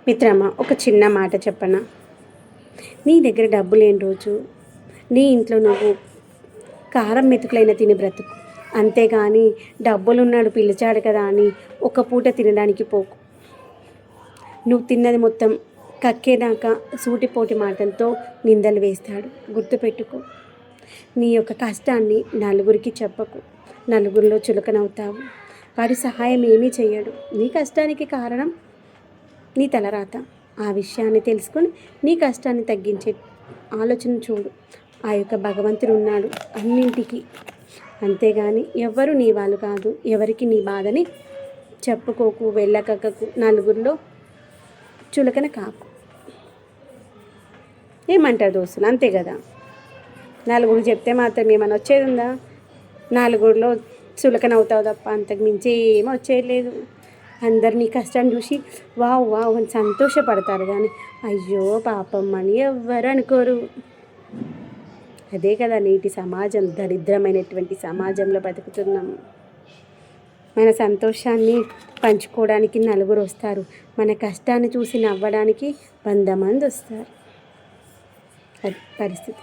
మిత్రమా, ఒక చిన్న మాట చెప్పనా? నీ దగ్గర డబ్బు లేని రోజు నీ ఇంట్లో నువ్వు కారం మెతుకులైన తిని బ్రతుకు. అంతేగాని డబ్బులున్నాడు పిలిచాడు కదా అని ఒక పూట తినడానికి పోకు. నువ్వు తిన్నది మొత్తం కక్కేదాకా సూటిపోటి మాటలతో నిందలు వేస్తాడు. గుర్తుపెట్టుకో. నీ యొక్క కష్టాన్ని నలుగురికి చెప్పకు. నలుగురిలో చులకనవుతావు. వాడి సహాయం ఏమీ చెయ్యడు. నీ కష్టానికి కారణం నీ తలరాత. ఆ విషయాన్ని తెలుసుకొని నీ కష్టాన్ని తగ్గించే ఆలోచన చూడు. ఆ యొక్క భగవంతుడు ఉన్నాడు అన్నింటికి. అంతేగాని ఎవ్వరు నీ వాళ్ళు కాదు. ఎవరికి నీ బాధని చెప్పుకోకు, వెళ్ళకక్కకు, నలుగురిలో చులకన కాకు. ఏమంటారు దోస్తులు? అంతే కదా. నలుగురు చెప్తే మాత్రం ఏమైనా వచ్చేది ఉందా? నలుగురిలో చులకన అవుతావు తప్ప అంతకు మించి ఏమీ వచ్చేయలేదు. అందరు నీ కష్టాన్ని చూసి వావ్ వావ్ అని సంతోషపడతారు కానీ అయ్యో పాపం అని ఎవ్వరు అనుకోరు. అదే కదా నేటి సమాజం. దరిద్రమైనటువంటి సమాజంలో బతుకుతున్నాం. మన సంతోషాన్ని పంచుకోవడానికి నలుగురు వస్తారు. మన కష్టాన్ని చూసి నవ్వడానికి 100 మంది వస్తారు. అది పరిస్థితి.